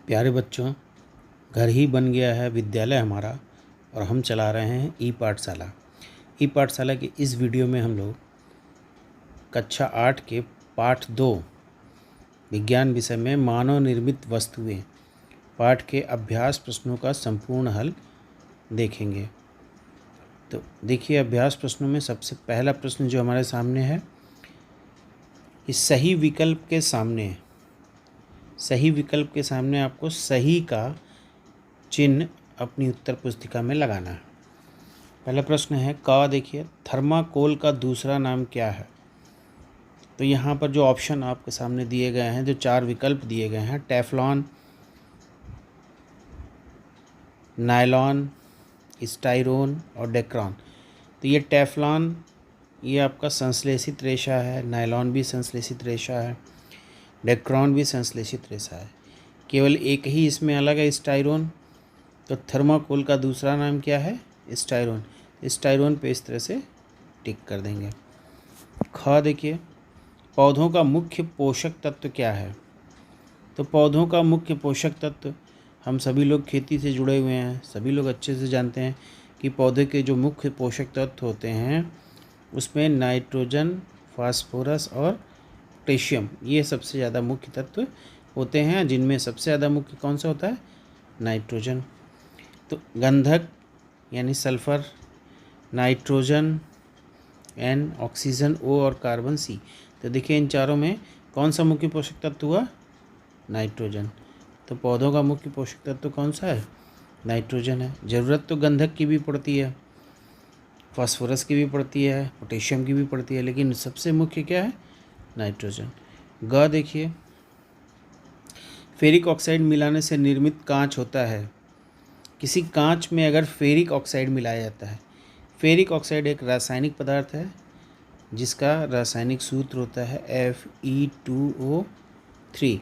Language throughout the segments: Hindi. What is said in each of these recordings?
प्यारे बच्चों, घर ही बन गया है विद्यालय हमारा और हम चला रहे हैं ई पाठशाला। ई पाठशाला के इस वीडियो में हम लोग कक्षा 8 के पाठ 2 विज्ञान विषय में मानव निर्मित वस्तुएं पाठ के अभ्यास प्रश्नों का संपूर्ण हल देखेंगे। तो देखिए, अभ्यास प्रश्नों में सबसे पहला प्रश्न जो हमारे सामने है, इस सही विकल्प के सामने आपको सही का चिन्ह अपनी उत्तर पुस्तिका में लगाना है। पहला प्रश्न है क। देखिए, थर्माकोल का दूसरा नाम क्या है? तो यहाँ पर जो ऑप्शन आपके सामने दिए गए हैं, जो 4 विकल्प दिए गए हैं, टेफ्लॉन, नायलॉन, स्टाइरोन और डेक्रॉन। तो ये टेफ्लॉन ये आपका संश्लेषित रेशा है, नायलॉन भी संश्लेषित रेशा है, डेक्रॉन भी संश्लेषित रेशा है। केवल एक ही इसमें अलग है, स्टाइरोन। तो थर्माकोल का दूसरा नाम क्या है? स्टाइरोन। स्टाइरोन पे इस तरह से टिक कर देंगे। ख। देखिए, पौधों का मुख्य पोषक तत्व क्या है? तो पौधों का मुख्य पोषक तत्व, हम सभी लोग खेती से जुड़े हुए हैं, सभी लोग अच्छे से जानते हैं कि पौधे के जो मुख्य पोषक तत्व होते हैं उसमें नाइट्रोजन, फास्फोरस और पोटेशियम, ये सबसे ज़्यादा मुख्य तत्व होते हैं, जिनमें सबसे ज़्यादा मुख्य कौन सा होता है? नाइट्रोजन। तो गंधक यानी sulphur, nitrogen N, oxygen O और कार्बन C। तो देखिए, इन चारों में कौन सा मुख्य पोषक तत्व हुआ? नाइट्रोजन। तो पौधों का मुख्य पोषक तत्व कौन सा है? नाइट्रोजन है। ज़रूरत तो गंधक की भी पड़ती है, फास्फोरस की भी पड़ती है, पोटेशियम की भी पड़ती है, लेकिन सबसे मुख्य क्या है? नाइट्रोजन। ग। देखिए, फेरिक ऑक्साइड मिलाने से निर्मित कांच होता है। किसी कांच में अगर फेरिक ऑक्साइड मिलाया जाता है, फेरिक ऑक्साइड एक रासायनिक पदार्थ है जिसका रासायनिक सूत्र होता है Fe2O3।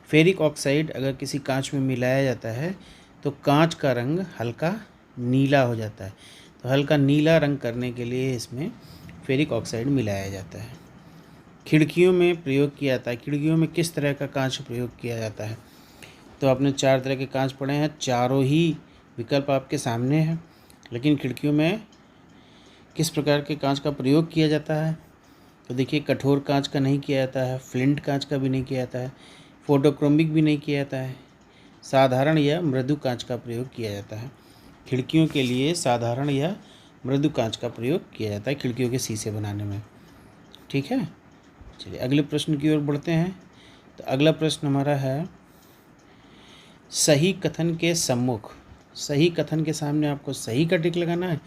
फेरिक ऑक्साइड अगर किसी कांच में मिलाया जाता है तो कांच का रंग हल्का नीला हो जाता है। तो हल्का नीला रंग करने के लिए इसमें फेरिक ऑक्साइड मिलाया जाता है। खिड़कियों में प्रयोग किया जाता है। खिड़कियों में किस तरह का कांच प्रयोग किया जाता है? तो आपने 4 तरह के कांच पढ़े हैं, चारों ही विकल्प आपके सामने हैं। लेकिन खिड़कियों में किस प्रकार के कांच का प्रयोग किया जाता है? तो देखिए, कठोर कांच का नहीं किया जाता है, फ्लिंट कांच का भी नहीं किया जाता है, फोटोक्रोमिक भी नहीं किया जाता है, साधारण या मृदु कांच का प्रयोग किया जाता है। खिड़कियों के लिए साधारण या मृदु कांच का प्रयोग किया जाता है खिड़कियों के शीशे बनाने में। ठीक है, चलिए अगले प्रश्न की ओर बढ़ते हैं। तो अगला प्रश्न हमारा है, सही कथन के सम्मुख, सही कथन के सामने आपको सही का टिक लगाना है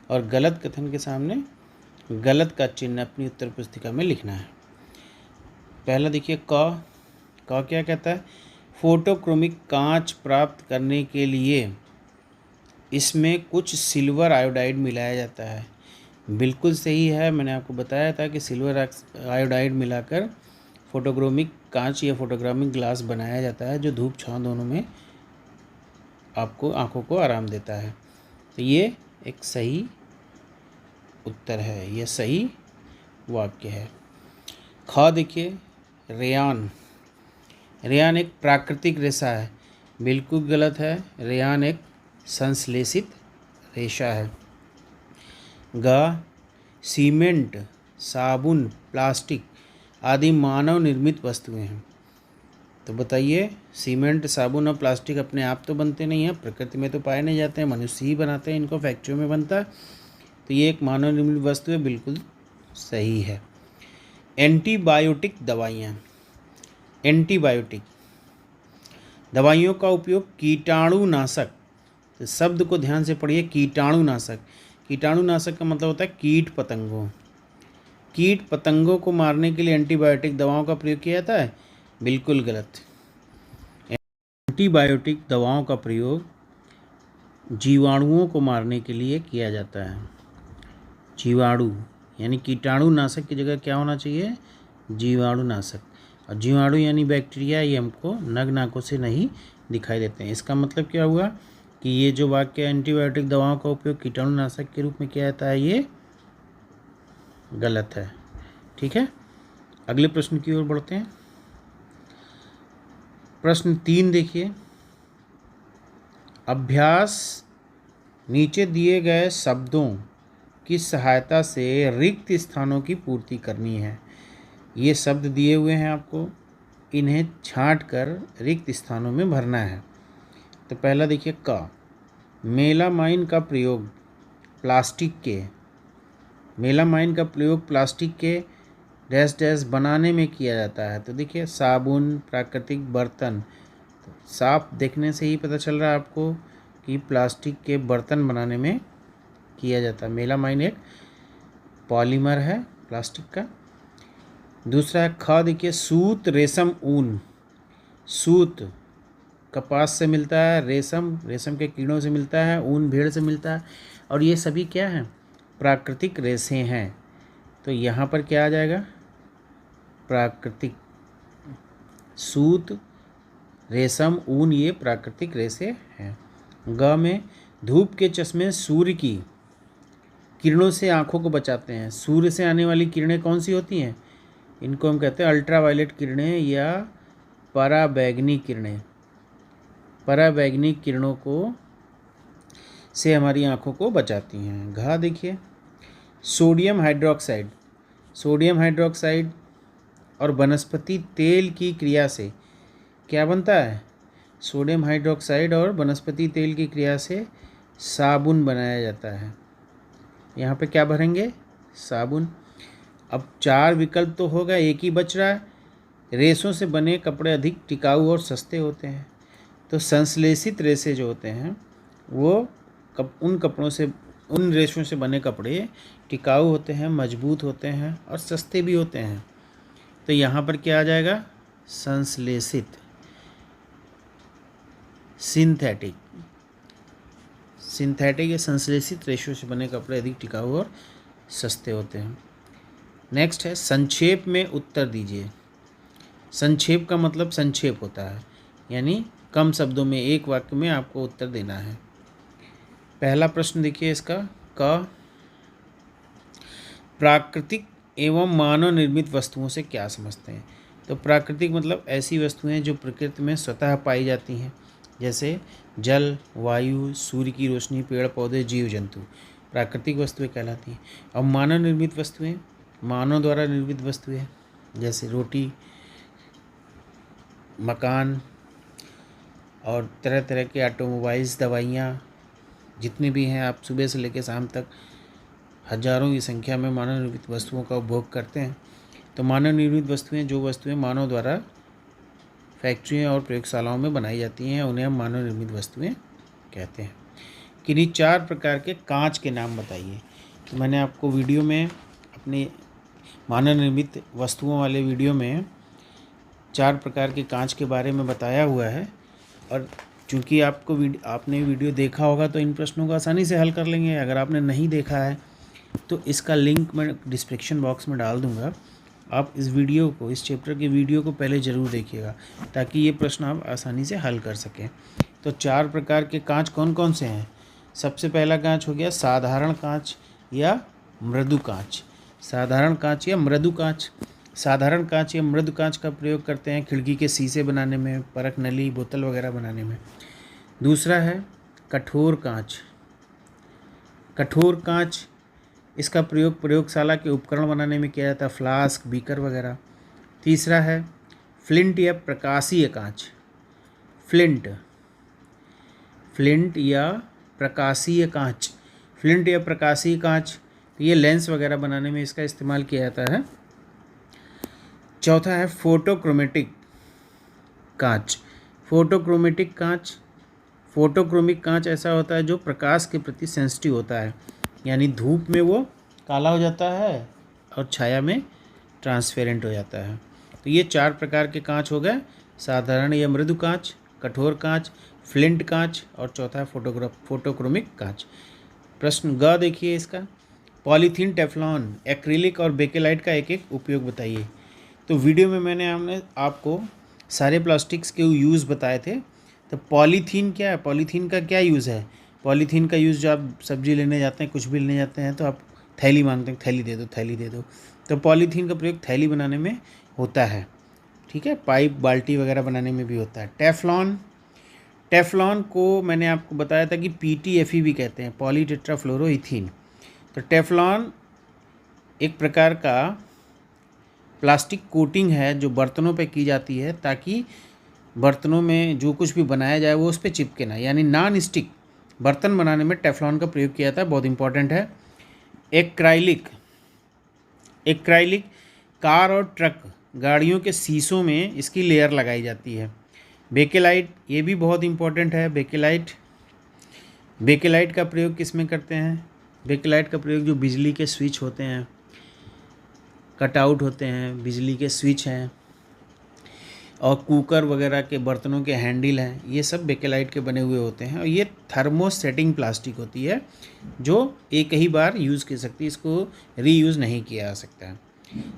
और गलत कथन के सामने गलत का चिन्ह अपनी उत्तर पुस्तिका में लिखना है। पहला देखिए, क क्या कहता है? फोटोक्रोमिक कांच प्राप्त करने के लिए इसमें कुछ सिल्वर आयोडाइड मिलाया जाता है। बिल्कुल सही है, मैंने आपको बताया था कि सिल्वर आयोडाइड मिलाकर फोटोक्रोमिक कांच या फोटोक्रोमिक ग्लास बनाया जाता है, जो धूप छांव दोनों में आपको आंखों को आराम देता है। तो ये एक सही उत्तर है, यह सही वाक्य है। ख। देखिए, रेयान, रेयान एक प्राकृतिक रेशा है। बिल्कुल गलत है, रेयान एक संश्लेषित रेशा है। ग। सीमेंट, साबुन, प्लास्टिक आदि मानव निर्मित वस्तुएं हैं। तो बताइए, सीमेंट, साबुन और प्लास्टिक अपने आप तो बनते नहीं हैं, प्रकृति में तो पाए नहीं जाते हैं, मनुष्य ही बनाते हैं, इनको फैक्ट्रियों में बनता है। तो ये एक मानव निर्मित वस्तु है, बिल्कुल सही है। एंटीबायोटिक दवाइयाँ, एंटीबायोटिक दवाइयों का उपयोग कीटाणुनाशक, तो शब्द को ध्यान से पढ़िए, कीटाणुनाशक। कीटाणुनाशक का मतलब होता है कीट पतंगों। कीट पतंगों को मारने के लिए एंटीबायोटिक दवाओं का प्रयोग किया जाता है, बिल्कुल गलत। एंटीबायोटिक दवाओं का प्रयोग जीवाणुओं को मारने के लिए किया जाता है। जीवाणु यानी कीटाणुनाशक की जगह क्या होना चाहिए? जीवाणुनाशक। और जीवाणु यानी बैक्टीरिया, ये हमको नग नाकों से नहीं दिखाई देते हैं। इसका मतलब क्या हुआ कि ये जो वाक्य एंटीबायोटिक दवाओं का उपयोग कीटाणुनाशक के रूप में किया जाता है, ये गलत है। ठीक है, अगले प्रश्न की ओर बढ़ते हैं। प्रश्न 3 देखिए, अभ्यास, नीचे दिए गए शब्दों की सहायता से रिक्त स्थानों की पूर्ति करनी है। ये शब्द दिए हुए हैं आपको, इन्हें छांट कर रिक्त स्थानों में भरना है। तो पहला देखिए क, मेलामाइन का प्रयोग प्लास्टिक के, मेलामाइन का प्रयोग प्लास्टिक के डैश डैश बनाने में किया जाता है। तो देखिए साबुन, प्राकृतिक बर्तन। तो साफ देखने से ही पता चल रहा है आपको कि प्लास्टिक के बर्तन बनाने में किया जाता है। मेलामाइन एक पॉलीमर है प्लास्टिक का। दूसरा है ख, देखिए सूत, रेशम, ऊन। सूत कपास से मिलता है, रेशम रेशम के कीड़ों से मिलता है, ऊन भेड़ से मिलता है, और ये सभी क्या हैं? प्राकृतिक रेशे हैं। तो यहाँ पर क्या आ जाएगा? प्राकृतिक। सूत, रेशम, ऊन ये प्राकृतिक रेशे हैं। ग में धूप के चश्मे सूर्य की किरणों से आँखों को बचाते हैं। सूर्य से आने वाली किरणें कौन सी होती हैं? इनको हम कहते हैं अल्ट्रावायलेट किरणें या पराबैंगनी किरणें। पराबैंगनी किरणों को से हमारी आँखों को बचाती हैं। घ देखिए सोडियम हाइड्रोक्साइड। सोडियम हाइड्रोक्साइड और वनस्पति तेल की क्रिया से क्या बनता है? सोडियम हाइड्रोक्साइड और वनस्पति तेल की क्रिया से साबुन बनाया जाता है। यहाँ पे क्या भरेंगे? साबुन। अब 4 विकल्प तो हो गए, एक ही बच रहा है। रेशों से बने कपड़े अधिक टिकाऊ और सस्ते होते हैं। तो संश्लेषित रेशे जो होते हैं वो उन कपड़ों से, उन रेशों से बने कपड़े टिकाऊ होते हैं, मजबूत होते हैं और सस्ते भी होते हैं। तो यहाँ पर क्या आ जाएगा? संश्लेषित, सिंथेटिक। सिंथेटिक या संश्लेषित रेशों से बने कपड़े अधिक टिकाऊ और सस्ते होते हैं। नेक्स्ट है संक्षेप में उत्तर दीजिए। संक्षेप का मतलब संक्षेप होता है, यानी कम शब्दों में, एक वाक्य में आपको उत्तर देना है। पहला प्रश्न देखिए इसका क, प्राकृतिक एवं मानव निर्मित वस्तुओं से क्या समझते हैं? तो प्राकृतिक मतलब ऐसी वस्तुएं जो प्रकृति में स्वतः पाई जाती हैं, जैसे जल, वायु, सूर्य की रोशनी, पेड़ पौधे, जीव जंतु, प्राकृतिक वस्तुएं कहलाती हैं। और मानव निर्मित वस्तुएं, मानव द्वारा निर्मित वस्तुएं, जैसे रोटी, मकान और तरह तरह के ऑटोमोबाइल्स, दवाइयाँ, जितने भी हैं, आप सुबह से लेकर शाम तक हजारों की संख्या में मानव निर्मित वस्तुओं का उपभोग करते हैं। तो मानव निर्मित वस्तुएं, जो वस्तुएं मानव द्वारा फैक्ट्रियों और प्रयोगशालाओं में बनाई जाती हैं, उन्हें हम मानव निर्मित वस्तुएं कहते हैं। किन्हीं 4 प्रकार के कांच के नाम बताइए। तो मैंने आपको वीडियो में, अपने मानव निर्मित वस्तुओं वाले वीडियो में 4 प्रकार के कांच के बारे में बताया हुआ है, और चूँकि आपने वीडियो देखा होगा तो इन प्रश्नों को आसानी से हल कर लेंगे। अगर आपने नहीं देखा है तो इसका लिंक मैं डिस्क्रिप्शन बॉक्स में डाल दूँगा। आप इस वीडियो को, इस चैप्टर के वीडियो को पहले ज़रूर देखिएगा, ताकि ये प्रश्न आप आसानी से हल कर सकें। तो 4 प्रकार के कांच कौन कौन से हैं? सबसे पहला कांच हो गया साधारण कांच या मृदु कांच। साधारण कांच या मृदु कांच। साधारण कांच या मृदु कांच का प्रयोग करते हैं खिड़की के शीशे बनाने में, परख नली, बोतल वगैरह बनाने में। दूसरा है कठोर कांच। कठोर कांच, इसका प्रयोग प्रयोगशाला के उपकरण बनाने में किया जाता है, फ्लास्क, बीकर वगैरह। तीसरा है फ्लिंट या प्रकाशीय कांच। फ्लिंट, फ्लिंट या प्रकाशीय कांच। फ्लिंट या प्रकाशीय कांच, ये लेंस वगैरह बनाने में इसका इस्तेमाल किया जाता है। चौथा है फोटोक्रोमेटिक कांच। फोटोक्रोमेटिक कांच, फोटोक्रोमिक कांच ऐसा होता है जो प्रकाश के प्रति सेंसिटिव होता है, यानी धूप में वो काला हो जाता है और छाया में ट्रांसपेरेंट हो जाता है। तो ये 4 प्रकार के कांच हो गए, साधारण या मृदु कांच, कठोर कांच, फ्लिंट कांच और चौथा है फोटोक्रोमिक कांच। प्रश्न ग देखिए इसका, पॉलीथीन, टेफ्लॉन, एक्रिलिक और बेकेलाइट का एक एक उपयोग बताइए। तो वीडियो में हमने आपको सारे प्लास्टिक्स के यूज़ बताए थे। तो पॉलीथीन क्या है? पॉलीथीन का क्या यूज़ है? पॉलीथीन का यूज़, जो आप सब्जी लेने जाते हैं, कुछ भी लेने जाते हैं, तो आप थैली मांगते हैं, थैली दे दो, थैली दे दो। तो पॉलीथीन का प्रयोग थैली बनाने में होता है, ठीक है। पाइप, बाल्टी वगैरह बनाने में भी होता है। टेफ्लॉन, टेफ्लॉन को मैंने आपको बताया था कि PTFE भी कहते हैं, पॉलीटेट्राफ्लोरोइथीन। तो टेफ्लॉन एक प्रकार का प्लास्टिक कोटिंग है जो बर्तनों पे की जाती है ताकि बर्तनों में जो कुछ भी बनाया जाए वो उस पर चिपके ना, यानी नॉन स्टिक बर्तन बनाने में टेफ्लॉन का प्रयोग किया जाता है, बहुत इंपॉर्टेंट है। एक्राइलिक, एक्राइलिक कार और ट्रक गाड़ियों के शीशों में इसकी लेयर लगाई जाती है। बेकेलाइट, ये भी बहुत इंपॉर्टेंट है। बेकेलाइट, बेकेलाइट का प्रयोग किस में करते हैं? बेकेलाइट का प्रयोग जो बिजली के स्विच होते हैं, कटआउट होते हैं, बिजली के स्विच हैं और कुकर वगैरह के बर्तनों के हैंडल हैं, ये सब बेकेलाइट के बने हुए होते हैं। और ये थर्मोसेटिंग प्लास्टिक होती है जो एक ही बार यूज़ की सकती है, इसको रीयूज़ नहीं किया जा सकता है।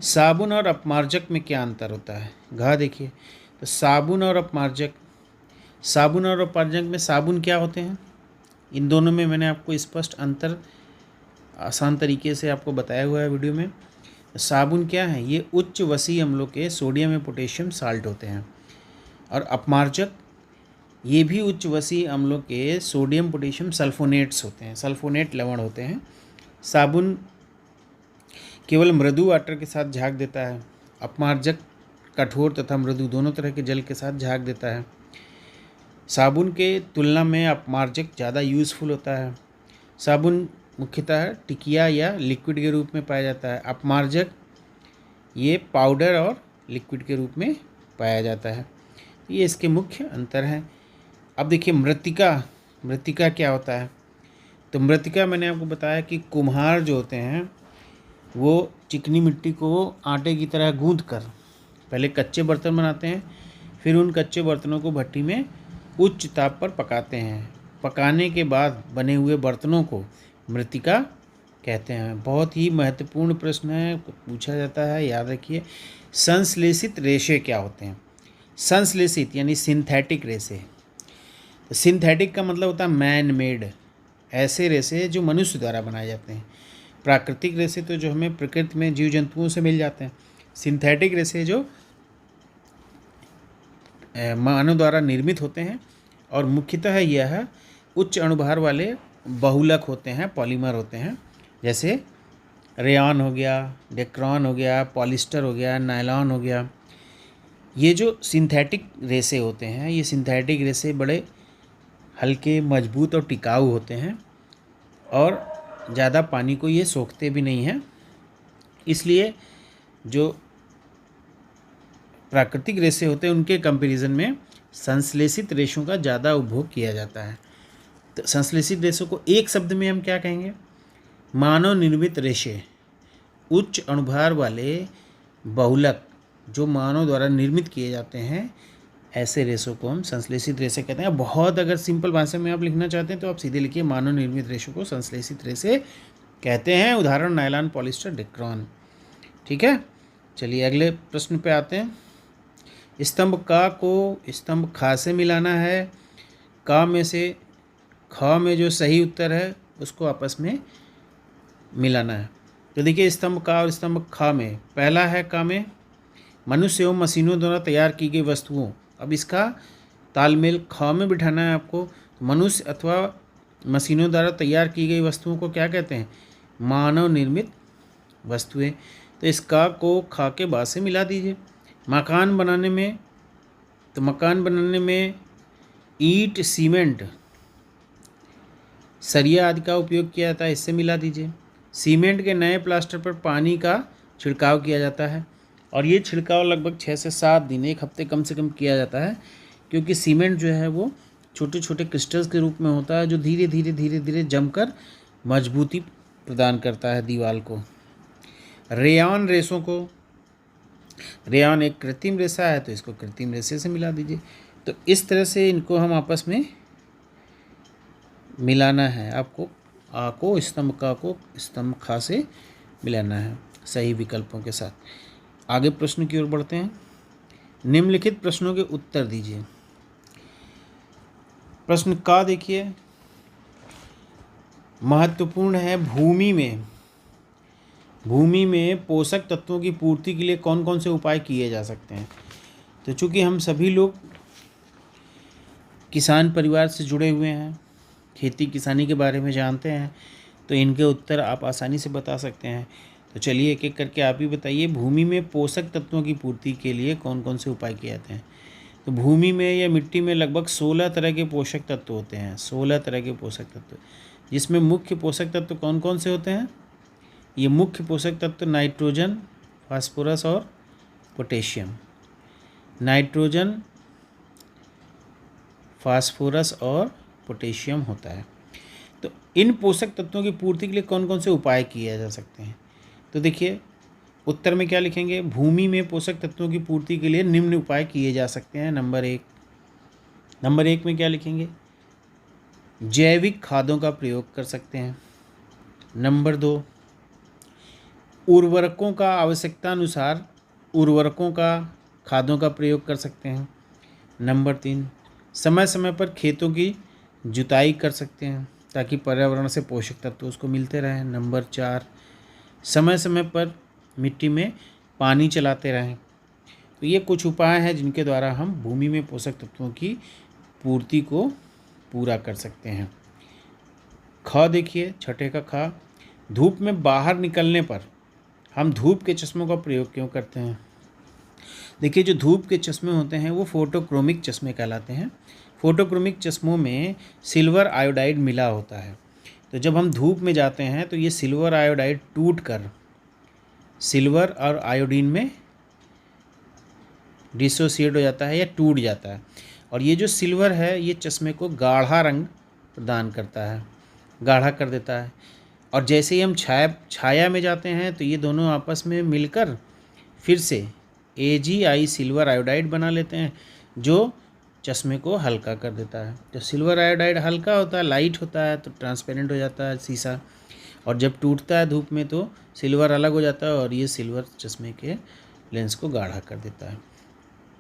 साबुन और अपमार्जक में क्या अंतर होता है? घा देखिए, तो साबुन और अपमार्जक, साबुन और अपमार्जक में साबुन क्या होते हैं? इन दोनों में मैंने आपको स्पष्ट अंतर आसान तरीके से आपको बताया हुआ है वीडियो में। साबुन क्या है? ये उच्च वसी अम्लों के सोडियम या पोटेशियम साल्ट होते हैं। और अपमार्जक ये भी उच्च वसी अम्लों के सोडियम पोटेशियम सल्फोनेट्स होते हैं, सल्फोनेट लवण होते हैं। साबुन केवल मृदु वाटर के साथ झाग देता है, अपमार्जक कठोर तथा मृदु दोनों तरह के जल के साथ झाग देता है। साबुन के तुलना में अपमार्जक ज़्यादा यूज़फुल होता है। साबुन मुख्यतः टिकिया या लिक्विड के रूप में पाया जाता है, अपमार्जक ये पाउडर और लिक्विड के रूप में पाया जाता है। ये इसके मुख्य अंतर हैं। अब देखिए मृत्तिका, मृत्तिका क्या होता है? तो मृत्तिका मैंने आपको बताया कि कुम्हार जो होते हैं वो चिकनी मिट्टी को आटे की तरह गूंथ कर पहले कच्चे बर्तन बनाते हैं, फिर उन कच्चे बर्तनों को भट्टी में उच्च ताप पर पकाते हैं। पकाने के बाद बने हुए बर्तनों को मृत्तिका कहते हैं। बहुत ही महत्वपूर्ण प्रश्न है, पूछा जाता है, याद रखिए। संश्लेषित रेशे क्या होते हैं? संश्लेषित यानी सिंथेटिक रेशे। सिंथेटिक का मतलब होता है मैन मेड, ऐसे रेशे जो मनुष्य द्वारा बनाए जाते हैं। प्राकृतिक रेशे तो जो हमें प्रकृति में जीव जंतुओं से मिल जाते हैं। सिंथेटिक रेशे जो मानव द्वारा निर्मित होते हैं और मुख्यतः यह उच्च अणुभार वाले बहुलक होते हैं, पॉलीमर होते हैं, जैसे रेयॉन हो गया, डेक्रॉन हो गया, पॉलिस्टर हो गया, नायलॉन हो गया। ये जो सिंथेटिक रेशे होते हैं, ये सिंथेटिक रेशे बड़े हल्के, मजबूत और टिकाऊ होते हैं और ज़्यादा पानी को ये सोखते भी नहीं हैं। इसलिए जो प्राकृतिक रेशे होते हैं उनके कंपैरिजन में संश्लेषित रेशों का ज़्यादा उपभोग किया जाता है। तो संश्लेषित रेशों को एक शब्द में हम क्या कहेंगे? मानव निर्मित रेशे, उच्च अणुभार वाले बहुलक जो मानव द्वारा निर्मित किए जाते हैं, ऐसे रेशों को हम संश्लेषित रेशे कहते हैं। बहुत अगर सिंपल भाषा में आप लिखना चाहते हैं तो आप सीधे लिखिए मानव निर्मित रेशों को संश्लेषित रेशे कहते हैं। उदाहरण नायलॉन, पॉलिस्टर, डेक्रॉन। ठीक है, चलिए अगले प्रश्न पे आते हैं। स्तंभ का को स्तंभ खा से मिलाना है, का में से ख में जो सही उत्तर है उसको आपस में मिलाना है। तो देखिए स्तंभ का और स्तंभ खा में पहला है का में मनुष्य एवं मशीनों द्वारा तैयार की गई वस्तुओं। अब इसका तालमेल ख में बिठाना है आपको। मनुष्य अथवा मशीनों द्वारा तैयार की गई वस्तुओं को क्या कहते हैं? मानव निर्मित वस्तुएं। तो इस का को खा के बाद से मिला दीजिए। मकान बनाने में, तो मकान बनाने में ईंट, सीमेंट, सरिया आदि का उपयोग किया जाता है, इससे मिला दीजिए। सीमेंट के नए प्लास्टर पर पानी का छिड़काव किया जाता है और ये छिड़काव लगभग 6 से 7 दिन, एक हफ्ते कम से कम किया जाता है, क्योंकि सीमेंट जो है वो छोटे छोटे क्रिस्टल्स के रूप में होता है जो धीरे धीरे धीरे धीरे जमकर मजबूती प्रदान करता है दीवार को। रेयॉन रेशों को, रेयॉन एक कृत्रिम रेशा है तो इसको कृत्रिम रेशे से मिला दीजिए। तो इस तरह से इनको हम आपस में मिलाना है। आपको आ को स्तंभ का को स्तंभ खा से मिलाना है सही विकल्पों के साथ। आगे प्रश्न की ओर बढ़ते हैं। निम्नलिखित प्रश्नों के उत्तर दीजिए। प्रश्न का देखिए महत्वपूर्ण है। भूमि में पोषक तत्वों की पूर्ति के लिए कौन कौन से उपाय किए जा सकते हैं? तो चूंकि हम सभी लोग किसान परिवार से जुड़े हुए हैं, खेती किसानी के बारे में जानते हैं, तो इनके उत्तर आप आसानी से बता सकते हैं। तो चलिए एक एक करके आप ही बताइए, भूमि में पोषक तत्वों की पूर्ति के लिए कौन कौन से उपाय किए जाते हैं। तो भूमि में या मिट्टी में लगभग 16 तरह के पोषक तत्व होते हैं, 16 तरह के पोषक तत्व, जिसमें मुख्य पोषक तत्व कौन कौन से होते हैं। ये मुख्य पोषक तत्व नाइट्रोजन, फास्फोरस और पोटेशियम। नाइट्रोजन, फास्फोरस और पोटेशियम होता है। तो इन पोषक तत्वों की पूर्ति के लिए कौन कौन से उपाय किए जा सकते हैं। तो देखिए उत्तर में क्या लिखेंगे, भूमि में पोषक तत्वों की पूर्ति के लिए निम्न उपाय किए जा सकते हैं। नंबर एक में क्या लिखेंगे, जैविक खादों का प्रयोग कर सकते हैं। नंबर 2, उर्वरकों का आवश्यकता अनुसार उर्वरकों का खादों का प्रयोग कर सकते हैं। नंबर 3, समय समय पर खेतों की जुताई कर सकते हैं ताकि पर्यावरण से पोषक तत्व उसको मिलते रहें। नंबर 4, समय समय पर मिट्टी में पानी चलाते रहें। तो ये कुछ उपाय हैं जिनके द्वारा हम भूमि में पोषक तत्वों की पूर्ति को पूरा कर सकते हैं। ख देखिए, छठे का ख, धूप में बाहर निकलने पर हम धूप के चश्मों का प्रयोग क्यों करते हैं। देखिए जो धूप के चश्मे होते हैं वो फोटोक्रोमिक चश्मे कहलाते हैं। फोटोक्रोमिक चश्मों में सिल्वर आयोडाइड मिला होता है। तो जब हम धूप में जाते हैं तो ये सिल्वर आयोडाइड टूट कर सिल्वर और आयोडीन में डिसोसिएट हो जाता है या टूट जाता है, और ये जो सिल्वर है ये चश्मे को गाढ़ा रंग प्रदान करता है, गाढ़ा कर देता है। और जैसे ही हम छाया में जाते हैं तो ये दोनों आपस में मिलकर फिर से AgI सिल्वर आयोडाइड बना लेते हैं, जो चश्मे को हल्का कर देता है। जब सिल्वर आयोडाइड हल्का होता है, लाइट होता है, तो ट्रांसपेरेंट हो जाता है शीशा, और जब टूटता है धूप में तो सिल्वर अलग हो जाता है और ये सिल्वर चश्मे के लेंस को गाढ़ा कर देता है।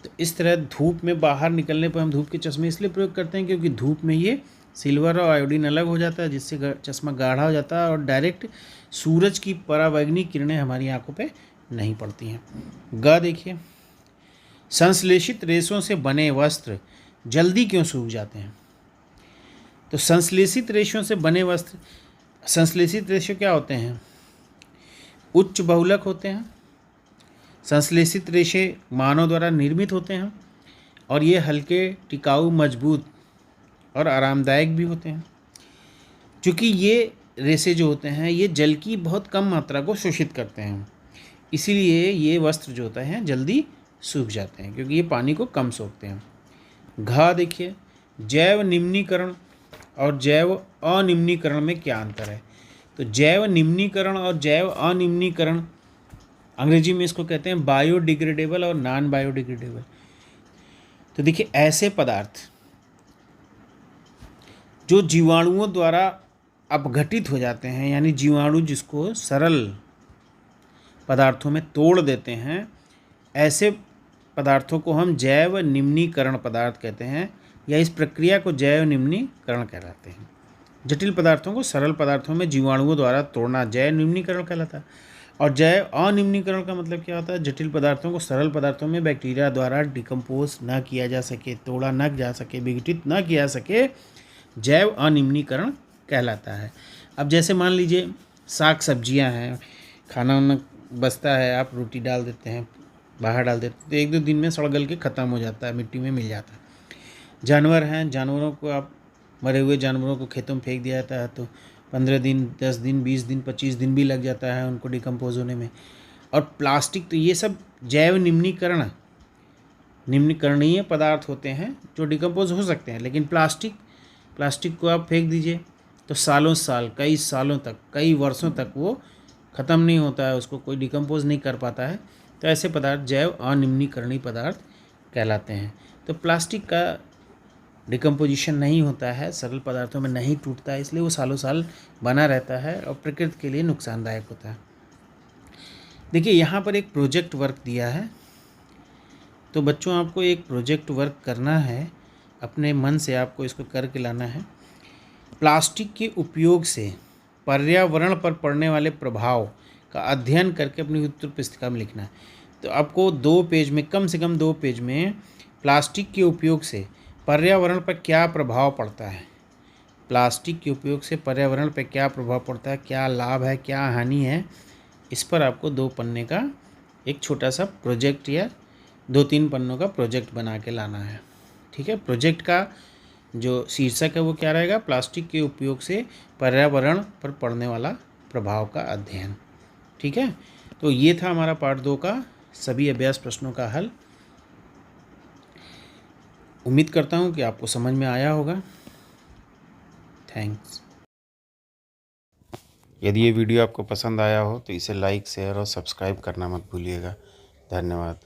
तो इस तरह धूप में बाहर निकलने पर हम धूप के चश्मे इसलिए प्रयोग करते हैं क्योंकि धूप में ये सिल्वर और आयोडीन अलग हो जाता है, जिससे चश्मा गाढ़ा हो जाता है और डायरेक्ट सूरज की परावैंगनी किरणें हमारी आंखों पे नहीं पड़ती हैं। ग देखिए, संश्लेषित रेशों से बने वस्त्र जल्दी क्यों सूख जाते हैं। तो संश्लेषित रेशों से बने वस्त्र, संश्लेषित रेशे क्या होते हैं, उच्च बहुलक होते हैं। संश्लेषित रेशे मानव द्वारा निर्मित होते हैं और ये हल्के, टिकाऊ, मजबूत और आरामदायक भी होते हैं। क्योंकि ये रेशे जो होते हैं ये जल की बहुत कम मात्रा को शोषित करते हैं, इसीलिए ये वस्त्र जो होते हैं जल्दी सूख जाते हैं क्योंकि ये पानी को कम सोखते हैं। घ देखिए, जैव निम्नीकरण और जैव अनिम्नीकरण में क्या अंतर है। तो जैव निम्नीकरण और जैव अनिम्नीकरण, अंग्रेजी में इसको कहते हैं बायोडिग्रेडेबल और नॉन बायोडिग्रेडेबल। तो देखिए ऐसे पदार्थ जो जीवाणुओं द्वारा अपघटित हो जाते हैं, यानी जीवाणु जिसको सरल पदार्थों में तोड़ देते हैं, ऐसे पदार्थों को हम जैव निम्नीकरण पदार्थ कहते हैं, या इस प्रक्रिया को जैव निम्नीकरण कहलाते हैं। जटिल पदार्थों को सरल पदार्थों में जीवाणुओं द्वारा तोड़ना जैव निम्नीकरण कहलाता है। और जैव अनिम्नीकरण का मतलब क्या होता है, जटिल पदार्थों को सरल पदार्थों में बैक्टीरिया द्वारा डिकम्पोज न किया जा सके, तोड़ा न जा सके, विघटित न किया सके, जैव अनिम्नीकरण कहलाता है। अब जैसे मान लीजिए साग सब्जियां हैं, खाना वाना बचता है, आप रोटी डाल देते हैं, बाहर डाल देते हैं, तो 1-2 दिन में सड़ गल के ख़त्म हो जाता है, मिट्टी में मिल जाता है। जानवर हैं, जानवरों को आप मरे हुए जानवरों को खेतों में फेंक दिया जाता है तो 15 दिन, 10 दिन, 20 दिन, 25 दिन भी लग जाता है उनको डिकम्पोज होने में। और प्लास्टिक, तो ये सब जैव निम्नीकरणीय पदार्थ होते हैं जो डिकम्पोज हो सकते हैं। लेकिन प्लास्टिक को आप फेंक दीजिए तो सालों साल, कई सालों तक, कई वर्षों तक वो ख़त्म नहीं होता है, उसको कोई डिकम्पोज नहीं कर पाता है। तो ऐसे पदार्थ जैव अनिम्नीकरणीय पदार्थ कहलाते हैं। तो प्लास्टिक का डिकम्पोजिशन नहीं होता है, सरल पदार्थों में नहीं टूटता है, इसलिए वो सालों साल बना रहता है और प्रकृति के लिए नुकसानदायक होता है। देखिए यहाँ पर एक प्रोजेक्ट वर्क दिया है, तो बच्चों आपको एक प्रोजेक्ट वर्क करना है, अपने मन से आपको इसको करके लाना है। प्लास्टिक के उपयोग से पर्यावरण पर पड़ने वाले प्रभाव का अध्ययन करके अपनी उत्तर पुस्तिका में लिखना है। तो आपको 2 पेज में, कम से कम 2 पेज में प्लास्टिक के उपयोग से पर्यावरण पर क्या प्रभाव पड़ता है, प्लास्टिक के उपयोग से पर्यावरण पर क्या प्रभाव पड़ता है, क्या लाभ है, क्या हानि है, इस पर आपको 2 पन्ने का एक छोटा सा प्रोजेक्ट या 2-3 पन्नों का प्रोजेक्ट बना के लाना है। ठीक है, प्रोजेक्ट का जो शीर्षक है वो क्या रहेगा, प्लास्टिक के उपयोग से पर्यावरण पर पड़ने वाला प्रभाव का अध्ययन। ठीक है, तो ये था हमारा पार्ट 2 का सभी अभ्यास प्रश्नों का हल। उम्मीद करता हूँ कि आपको समझ में आया होगा। थैंक्स। यदि ये वीडियो आपको पसंद आया हो तो इसे लाइक, शेयर और सब्सक्राइब करना मत भूलिएगा। धन्यवाद।